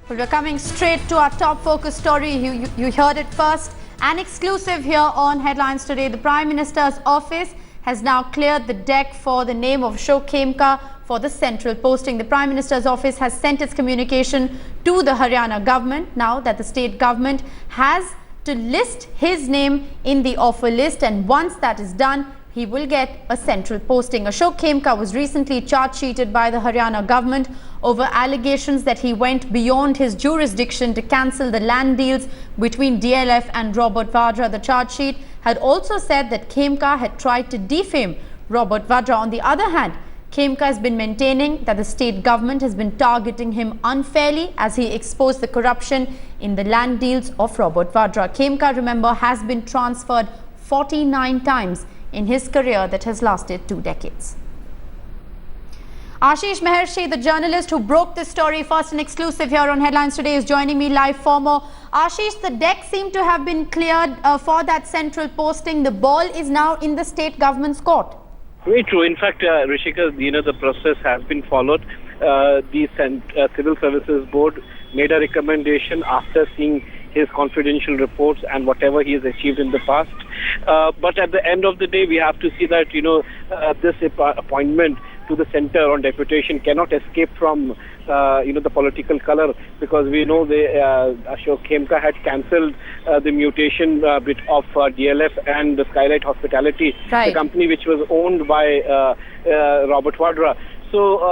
Well, we're coming straight to our top focus story. You heard it first. An exclusive here on Headlines Today. The Prime Minister's office has now cleared the deck for the name of Ashok Khemka for the central posting. The Prime Minister's office has sent its communication to the Haryana government now that the state government has to list his name in the offer list, and once that is done, he will get a central posting. Ashok Khemka was recently charge-sheeted by the Haryana government over allegations that he went beyond his jurisdiction to cancel the land deals between DLF and Robert Vadra. The charge sheet had also said that Khemka had tried to defame Robert Vadra. On the other hand, Khemka has been maintaining that the state government has been targeting him unfairly as he exposed the corruption in the land deals of Robert Vadra. Khemka, remember, has been transferred 49 times in his career that has lasted 2 decades. Ashish Maharshi, the journalist who broke this story first and exclusive here on Headlines Today, is joining me live for more. Ashish, the deck seemed to have been cleared for that central posting. The ball is now in the state government's court. Very true. In fact, Rishika, the process has been followed. The Civil Services Board made a recommendation after seeing his confidential reports and whatever he has achieved in the past. But at the end of the day, we have to see that, this appointment to the center on deputation cannot escape from, the political color, because we know Ashok Khemka had cancelled the mutation bit of DLF and the Skylight Hospitality, right, the company which was owned by Robert Vadra. So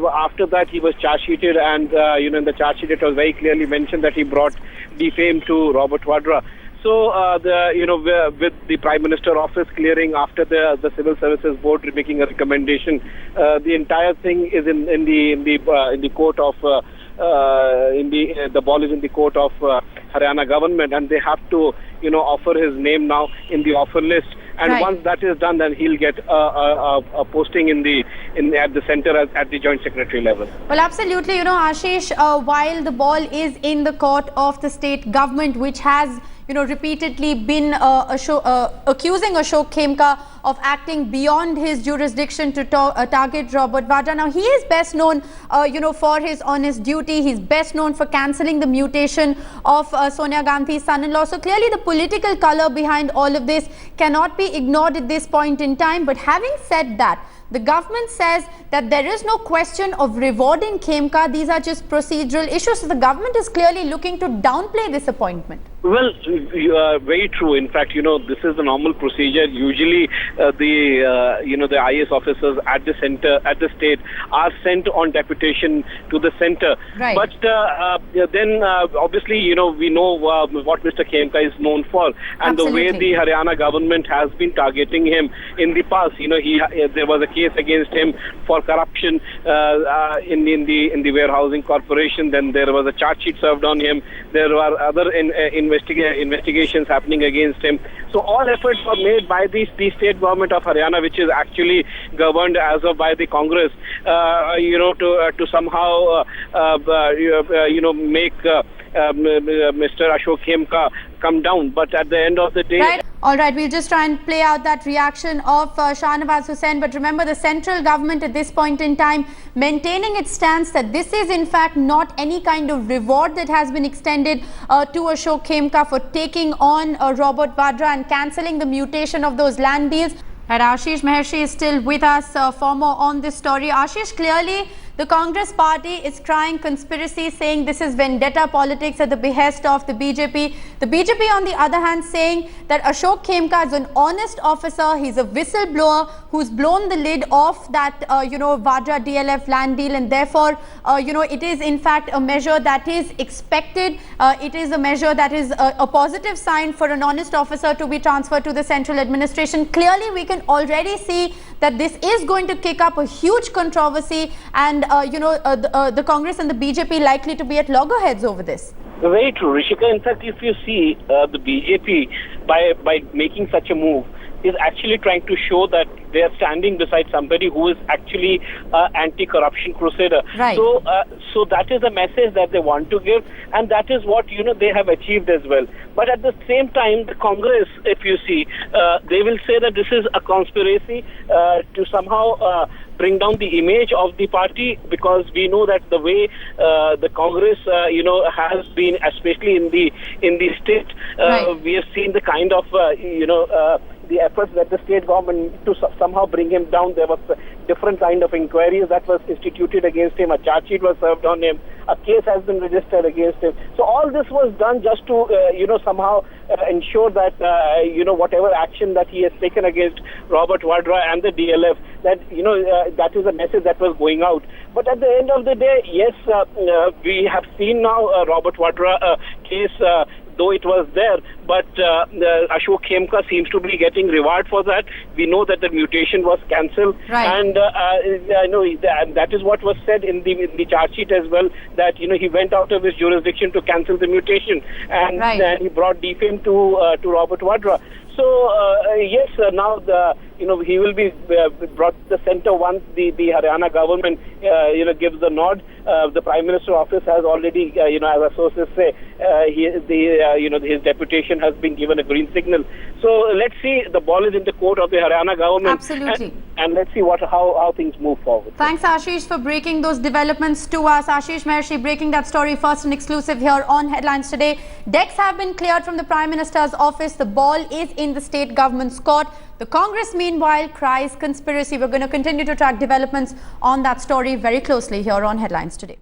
after that, he was charge-sheeted, and in the charge sheet it was very clearly mentioned that he brought defame to Robert Vadra. So with the Prime Minister office clearing after the Civil Services Board making a recommendation, the entire thing is in the court of the ball is in the court of Haryana government, and they have to offer his name now in the offer list. And right, once that is done, then he'll get a posting at the center at the Joint Secretary level. Well, absolutely. Ashish, while the ball is in the court of the state government, which has repeatedly been accusing Ashok Khemka of acting beyond his jurisdiction to target Robert Vadra. Now, he is best known, for his honest duty. He's best known for cancelling the mutation of Sonia Gandhi's son-in-law. So clearly, the political color behind all of this cannot be ignored at this point in time. But having said that, the government says that there is no question of rewarding Khemka. These are just procedural issues. So the government is clearly looking to downplay this appointment. Well, very true. In fact, this is the normal procedure. Usually, the IAS officers at the center, at the state, are sent on deputation to the center. Right. But then, obviously, we know what Mr. Khemka is known for, and absolutely, the way the Haryana government has been targeting him in the past. There was a case against him for corruption in the warehousing corporation. Then there was a charge sheet served on him. There were other investigations happening against him. So all efforts were made by the state government of Haryana, which is actually governed as of by the Congress, to somehow make Mr. Ashok Khemka come down. But at the end of the day, right. All right, we'll just try and play out that reaction of Shahnawaz Hussain. But remember, the central government at this point in time maintaining its stance that this is in fact not any kind of reward that has been extended to Ashok Khemka for taking on Robert Vadra and cancelling the mutation of those land deals. And Ashish Maharshi is still with us for more on this story. Ashish, clearly the Congress party is crying conspiracy, saying this is vendetta politics at the behest of the BJP. The BJP, on the other hand, saying that Ashok Khemka is an honest officer. He's a whistleblower who's blown the lid off that, Vadra DLF land deal. And therefore, it is in fact a measure that is expected. It is a measure that is a positive sign for an honest officer to be transferred to the central administration. Clearly, we can already see that this is going to kick up a huge controversy, and the Congress and the BJP likely to be at loggerheads over this. Very true, Rishika. In fact, if you see the BJP, by making such a move, is actually trying to show that they are standing beside somebody who is actually anti-corruption crusader. Right. So that is the message that they want to give, and that is what they have achieved as well. But at the same time, the Congress, if you see, they will say that this is a conspiracy to somehow bring down the image of the party, because we know that the way the Congress, has been, especially in the state, we have seen the kind of, the efforts that the state government to somehow bring him down. There was different kind of inquiries that was instituted against him. A charge sheet was served on him. A case has been registered against him. So all this was done just to, somehow ensure that, whatever action that he has taken against Robert Vadra and the DLF, that, that is a message that was going out. But at the end of the day, yes, we have seen now Robert Vadra case, though it was there, but Ashok Khemka seems to be getting reward for that. We know that the mutation was cancelled, and I know that is what was said in the charge sheet as well, that he went out of his jurisdiction to cancel the mutation, and he brought defame to Robert Vadra. So yes, now he will be brought to the center once the Haryana government gives the nod. The Prime Minister office has already, as sources say, his deputation has been given a green signal. So let's see. The ball is in the court of the Haryana government. Absolutely. And let's see how things move forward. Thanks, Ashish, for breaking those developments to us. Ashish Maharshi breaking that story first and exclusive here on Headlines Today. Decks have been cleared from the Prime Minister's office. The ball is in the state government's court. The Congress, meanwhile, cries conspiracy. We're going to continue to track developments on that story very closely here on Headlines Today.